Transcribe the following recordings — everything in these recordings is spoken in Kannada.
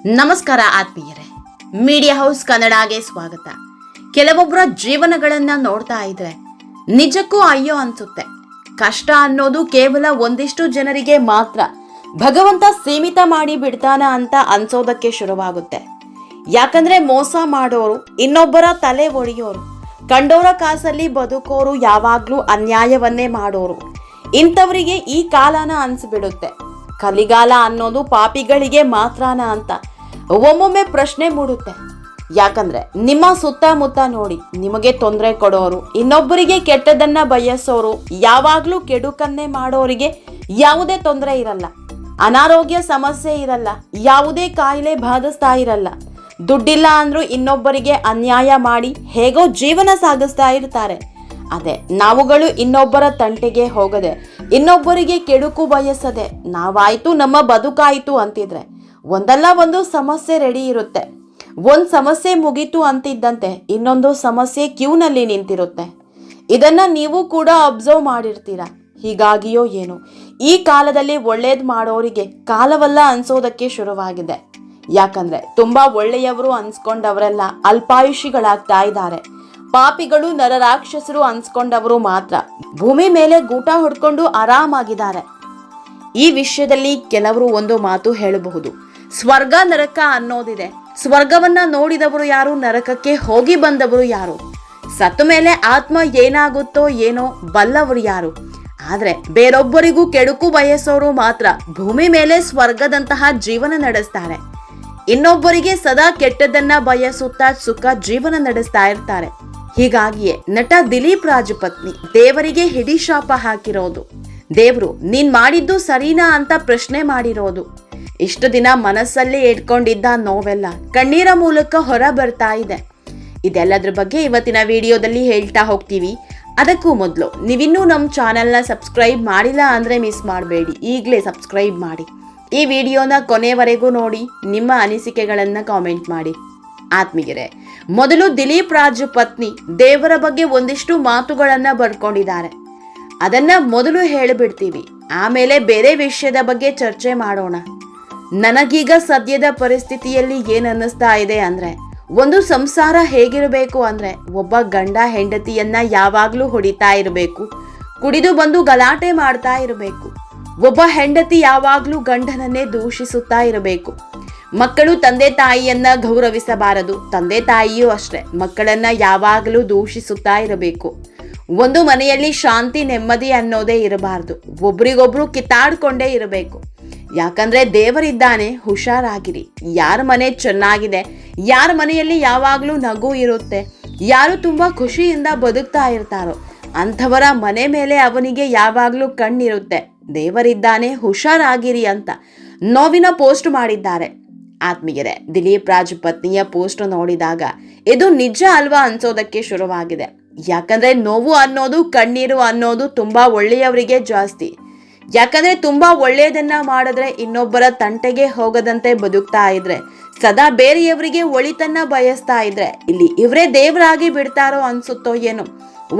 ನಮಸ್ಕಾರ ಆತ್ಮೀಯರೇ, ಮೀಡಿಯಾ ಹೌಸ್ ಕನ್ನಡಗೆ ಸ್ವಾಗತ. ಕೆಲವೊಬ್ಬರ ಜೀವನಗಳನ್ನ ನೋಡ್ತಾ ಇದ್ರೆ ನಿಜಕ್ಕೂ ಅಯ್ಯೋ ಅನ್ಸುತ್ತೆ. ಕಷ್ಟ ಅನ್ನೋದು ಕೇವಲ ಒಂದಿಷ್ಟು ಜನರಿಗೆ ಮಾತ್ರ ಭಗವಂತ ಸೀಮಿತ ಮಾಡಿ ಬಿಡ್ತಾನ ಅಂತ ಅನ್ಸೋದಕ್ಕೆ ಶುರುವಾಗುತ್ತೆ. ಯಾಕಂದ್ರೆ ಮೋಸ ಮಾಡೋರು, ಇನ್ನೊಬ್ಬರ ತಲೆ ಒಡೆಯೋರು, ಕಂಡೋರ ಕಾಸಲ್ಲಿ ಬದುಕೋರು, ಯಾವಾಗ್ಲೂ ಅನ್ಯಾಯವನ್ನೇ ಮಾಡೋರು, ಇಂಥವರಿಗೆ ಈ ಕಾಲನ ಅನ್ಸ್ಬಿಡುತ್ತೆ. ಕಲಿಗಾಲ ಅನ್ನೋದು ಪಾಪಿಗಳಿಗೆ ಮಾತ್ರನ ಅಂತ ಒಮ್ಮೊಮ್ಮೆ ಪ್ರಶ್ನೆ ಮೂಡುತ್ತೆ. ಯಾಕಂದ್ರೆ ನಿಮ್ಮ ಸುತ್ತಮುತ್ತ ನೋಡಿ, ನಿಮಗೆ ತೊಂದರೆ ಕೊಡೋರು, ಇನ್ನೊಬ್ಬರಿಗೆ ಕೆಟ್ಟದನ್ನ ಬಯಸೋರು, ಯಾವಾಗ್ಲೂ ಕೆಡುಕನ್ನೇ ಮಾಡೋರಿಗೆ ಯಾವುದೇ ತೊಂದರೆ ಇರಲ್ಲ, ಅನಾರೋಗ್ಯ ಸಮಸ್ಯೆ ಇರಲ್ಲ, ಯಾವುದೇ ಕಾಯಿಲೆ ಬಾಧಿಸ್ತಾ ಇರಲ್ಲ. ದುಡ್ಡಿಲ್ಲ ಅಂದ್ರೂ ಇನ್ನೊಬ್ಬರಿಗೆ ಅನ್ಯಾಯ ಮಾಡಿ ಹೇಗೋ ಜೀವನ ಸಾಗಿಸ್ತಾ ಇರ್ತಾರೆ. ಅದೇ ನಾವುಗಳು ಇನ್ನೊಬ್ಬರ ತಂಟೆಗೆ ಹೋಗದೆ, ಇನ್ನೊಬ್ಬರಿಗೆ ಕೆಡುಕು ಬಯಸದೆ, ನಾವಾಯ್ತು ನಮ್ಮ ಬದುಕಾಯ್ತು ಅಂತಿದ್ರೆ ಒಂದಲ್ಲ ಒಂದು ಸಮಸ್ಯೆ ರೆಡಿ ಇರುತ್ತೆ. ಒಂದು ಸಮಸ್ಯೆ ಮುಗೀತು ಅಂತಿದ್ದಂತೆ ಇನ್ನೊಂದು ಸಮಸ್ಯೆ ಕ್ಯೂನಲ್ಲಿ ನಿಂತಿರುತ್ತೆ. ಇದನ್ನ ನೀವು ಕೂಡ ಅಬ್ಸರ್ವ್ ಮಾಡಿರ್ತೀರ. ಹೀಗಾಗಿಯೋ ಏನೋ ಈ ಕಾಲದಲ್ಲಿ ಒಳ್ಳೇದು ಮಾಡೋರಿಗೆ ಕಾಲವಲ್ಲ ಅನ್ಸೋದಕ್ಕೆ ಶುರುವಾಗಿದೆ. ಯಾಕಂದ್ರೆ ತುಂಬಾ ಒಳ್ಳೆಯವರು ಅನ್ಸ್ಕೊಂಡವರೆಲ್ಲ ಅಲ್ಪಾಯುಷಿಗಳಾಗ್ತಾ ಇದ್ದಾರೆ. ಪಾಪಿಗಳು, ನರರಾಕ್ಷಸರು ಅನ್ಸ್ಕೊಂಡವರು ಮಾತ್ರ ಭೂಮಿ ಮೇಲೆ ಗೂಟ ಹೊಡ್ಕೊಂಡು ಆರಾಮಾಗಿದ್ದಾರೆ. ಈ ವಿಷಯದಲ್ಲಿ ಕೆಲವರು ಒಂದು ಮಾತು ಹೇಳಬಹುದು, ಸ್ವರ್ಗ ನರಕ ಅನ್ನೋದಿದೆ. ಸ್ವರ್ಗವನ್ನ ನೋಡಿದವರು ಯಾರು, ನರಕಕ್ಕೆ ಹೋಗಿ ಬಂದವರು ಯಾರು, ಸತ್ತ ಮೇಲೆ ಆತ್ಮ ಏನಾಗುತ್ತೋ ಏನೋ ಬಲ್ಲವರು ಯಾರು. ಆದ್ರೆ ಬೇರೊಬ್ಬರಿಗೂ ಕೆಡುಕು ಬಯಸೋರು ಮಾತ್ರ ಭೂಮಿ ಮೇಲೆ ಸ್ವರ್ಗದಂತಹ ಜೀವನ ನಡೆಸ್ತಾರೆ. ಇನ್ನೊಬ್ಬರಿಗೆ ಸದಾ ಕೆಟ್ಟದನ್ನ ಬಯಸುತ್ತಾ ಸುಖ ಜೀವನ ನಡೆಸ್ತಾ ಇರ್ತಾರೆ. ಹೀಗಾಗಿಯೇ ನಟ ದಿಲೀಪ್ ರಾಜಪತ್ನಿ ದೇವರಿಗೆ ಹಿಡಿ ಶಾಪ ಹಾಕಿರೋದು. ದೇವರು ನೀನ್ ಮಾಡಿದ್ದು ಸರಿನಾ ಅಂತ ಪ್ರಶ್ನೆ ಮಾಡಿರೋದು. ಇಷ್ಟು ದಿನ ಮನಸ್ಸಲ್ಲೇ ಇಟ್ಕೊಂಡಿದ್ದ ನೋವೆಲ್ಲ ಕಣ್ಣೀರ ಮೂಲಕ ಹೊರ ಬರ್ತಾ ಇದೆ. ಇದೆಲ್ಲದ್ರ ಬಗ್ಗೆ ಇವತ್ತಿನ ವಿಡಿಯೋದಲ್ಲಿ ಹೇಳ್ತಾ ಹೋಗ್ತೀವಿ. ಅದಕ್ಕೂ ಮೊದಲು ನೀವಿನ್ನೂ ನಮ್ಮ ಚಾನೆಲ್ನ ಸಬ್ಸ್ಕ್ರೈಬ್ ಮಾಡಿಲ್ಲ ಅಂದ್ರೆ ಮಿಸ್ ಮಾಡಬೇಡಿ, ಈಗಲೇ ಸಬ್ಸ್ಕ್ರೈಬ್ ಮಾಡಿ. ಈ ವಿಡಿಯೋನ ಕೊನೆವರೆಗೂ ನೋಡಿ, ನಿಮ್ಮ ಅನಿಸಿಕೆಗಳನ್ನ ಕಾಮೆಂಟ್ ಮಾಡಿ. ಆತ್ಮೀಯರೇ, ಮೊದಲು ದಿಲೀಪ್ ರಾಜಪತ್ನಿ ದೇವರ ಬಗ್ಗೆ ಒಂದಿಷ್ಟು ಮಾತುಗಳನ್ನ ಬರ್ಕೊಂಡಿದ್ದಾರೆ. ಅದನ್ನ ಮೊದಲು ಹೇಳಿಬಿಡ್ತೀವಿ, ಆಮೇಲೆ ಬೇರೆ ವಿಷಯದ ಬಗ್ಗೆ ಚರ್ಚೆ ಮಾಡೋಣ. ನನಗೀಗ ಸದ್ಯದ ಪರಿಸ್ಥಿತಿಯಲ್ಲಿ ಏನ್ ಅನ್ನಿಸ್ತಾ ಇದೆ ಅಂದ್ರೆ, ಒಂದು ಸಂಸಾರ ಹೇಗಿರಬೇಕು ಅಂದ್ರೆ, ಒಬ್ಬ ಗಂಡ ಹೆಂಡತಿಯನ್ನ ಯಾವಾಗ್ಲೂ ಹೊಡಿತಾ ಇರಬೇಕು, ಕುಡಿದು ಬಂದು ಗಲಾಟೆ ಮಾಡ್ತಾ ಇರಬೇಕು. ಒಬ್ಬ ಹೆಂಡತಿ ಯಾವಾಗ್ಲೂ ಗಂಡನನ್ನೇ ದೂಷಿಸುತ್ತಾ ಇರಬೇಕು. ಮಕ್ಕಳು ತಂದೆ ತಾಯಿಯನ್ನ ಗೌರವಿಸಬಾರದು, ತಂದೆ ತಾಯಿಯೂ ಅಷ್ಟೇ ಮಕ್ಕಳನ್ನ ಯಾವಾಗಲೂ ದೂಷಿಸುತ್ತಾ ಇರಬೇಕು. ಒಂದು ಮನೆಯಲ್ಲಿ ಶಾಂತಿ ನೆಮ್ಮದಿ ಅನ್ನೋದೇ ಇರಬಾರ್ದು, ಒಬ್ರಿಗೊಬ್ರು ಕಿತ್ತಾಡ್ಕೊಂಡೇ ಇರಬೇಕು. ಯಾಕಂದ್ರೆ ದೇವರಿದ್ದಾನೆ, ಹುಷಾರಾಗಿರಿ. ಯಾರ ಮನೆ ಚೆನ್ನಾಗಿದೆ, ಯಾರ ಮನೆಯಲ್ಲಿ ಯಾವಾಗ್ಲೂ ನಗು ಇರುತ್ತೆ, ಯಾರು ತುಂಬಾ ಖುಷಿಯಿಂದ ಬದುಕ್ತಾ ಇರ್ತಾರೋ ಅಂಥವರ ಮನೆ ಮೇಲೆ ಅವನಿಗೆ ಯಾವಾಗ್ಲೂ ಕಣ್ಣಿರುತ್ತೆ. ದೇವರಿದ್ದಾನೆ, ಹುಷಾರಾಗಿರಿ ಅಂತ ನೋವಿನ ಪೋಸ್ಟ್ ಮಾಡಿದ್ದಾರೆ. ಆತ್ಮೀಯರೇ, ದಿಲೀಪ್ ರಾಜಪತ್ನಿಯ ಪೋಸ್ಟ್ ನೋಡಿದಾಗ ಇದು ನಿಜ ಅಲ್ವಾ ಅನ್ಸೋದಕ್ಕೆ ಶುರುವಾಗಿದೆ. ಯಾಕಂದ್ರೆ ನೋವು ಅನ್ನೋದು, ಕಣ್ಣೀರು ಅನ್ನೋದು ತುಂಬಾ ಒಳ್ಳೆಯವರಿಗೆ ಜಾಸ್ತಿ. ಯಾಕಂದ್ರೆ ತುಂಬಾ ಒಳ್ಳೆಯದನ್ನ ಮಾಡಿದ್ರೆ, ಇನ್ನೊಬ್ಬರ ತಂಟೆಗೆ ಹೋಗದಂತೆ ಬದುಕ್ತಾ ಇದ್ರೆ, ಸದಾ ಬೇರೆಯವರಿಗೆ ಒಳಿತನ್ನ ಬಯಸ್ತಾ ಇದ್ರೆ ಇಲ್ಲಿ ಇವರೇ ದೇವರಾಗಿ ಬಿಡ್ತಾರೋ ಅನ್ಸುತ್ತೋ ಏನೋ.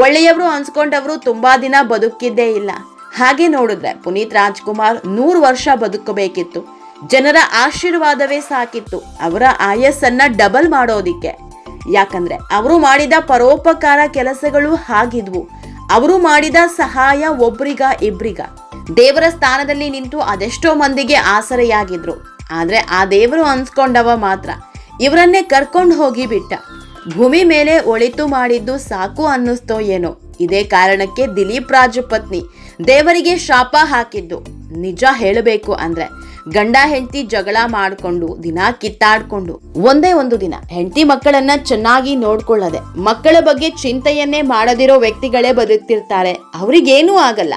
ಒಳ್ಳೆಯವರು ಅನ್ಸ್ಕೊಂಡವರು ತುಂಬಾ ದಿನ ಬದುಕಿದ್ದೇ ಇಲ್ಲ. ಹಾಗೆ ನೋಡಿದ್ರೆ ಪುನೀತ್ ರಾಜ್ಕುಮಾರ್ 100 ವರ್ಷ ಬದುಕಬೇಕಿತ್ತು. ಜನರ ಆಶೀರ್ವಾದವೇ ಸಾಕಿತ್ತು ಅವರ ಆಯಸ್ಸನ್ನ ಡಬಲ್ ಮಾಡೋದಿಕ್ಕೆ. ಯಾಕಂದ್ರೆ ಅವರು ಮಾಡಿದ ಪರೋಪಕಾರ ಕೆಲಸಗಳು ಹಾಗಿದ್ವು. ಅವರು ಮಾಡಿದ ಸಹಾಯ ಒಬ್ರಿಗ ಇಬ್ರಿಗ ದೇವರ ಸ್ಥಾನದಲ್ಲಿ ನಿಂತು ಅದೆಷ್ಟೋ ಮಂದಿಗೆ ಆಸರೆಯಾಗಿದ್ರು. ಆದ್ರೆ ಆ ದೇವರು ಅನ್ಸ್ಕೊಂಡವ ಮಾತ್ರ ಇವರನ್ನೇ ಕರ್ಕೊಂಡು ಹೋಗಿ ಬಿಟ್ಟ. ಭೂಮಿ ಮೇಲೆ ಒಳಿತು ಮಾಡಿದ್ದು ಸಾಕು ಅನ್ನಿಸ್ತೋ ಏನೋ. ಇದೇ ಕಾರಣಕ್ಕೆ ದಿಲೀಪ್ ರಾಜಪತ್ನಿ ದೇವರಿಗೆ ಶಾಪ ಹಾಕಿದ್ದು. ನಿಜ ಹೇಳಬೇಕು ಅಂದ್ರೆ, ಗಂಡ ಹೆಂಡತಿ ಜಗಳ ಮಾಡ್ಕೊಂಡು ದಿನ ಕಿತ್ತಾಡ್ಕೊಂಡು ಒಂದೇ ಒಂದು ದಿನ ಹೆಂಡತಿ ಮಕ್ಕಳನ್ನ ಚೆನ್ನಾಗಿ ನೋಡ್ಕೊಳ್ಳದೆ, ಮಕ್ಕಳ ಬಗ್ಗೆ ಚಿಂತೆಯನ್ನೇ ಮಾಡದಿರೋ ವ್ಯಕ್ತಿಗಳೇ ಬದುಕ್ತಿರ್ತಾರೆ. ಅವ್ರಿಗೇನೂ ಆಗಲ್ಲ,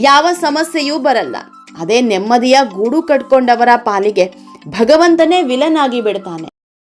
ಯಾವ ಸಮಸ್ಯೆಯೂ ಬರಲ್ಲ. ಅದೇ ನೆಮ್ಮದಿಯ ಗೂಡು ಕಟ್ಕೊಂಡವರ ಪಾಲಿಗೆ ಭಗವಂತನೇ ವಿಲನ್ ಆಗಿ ಬಿಡ್ತಾನೆ.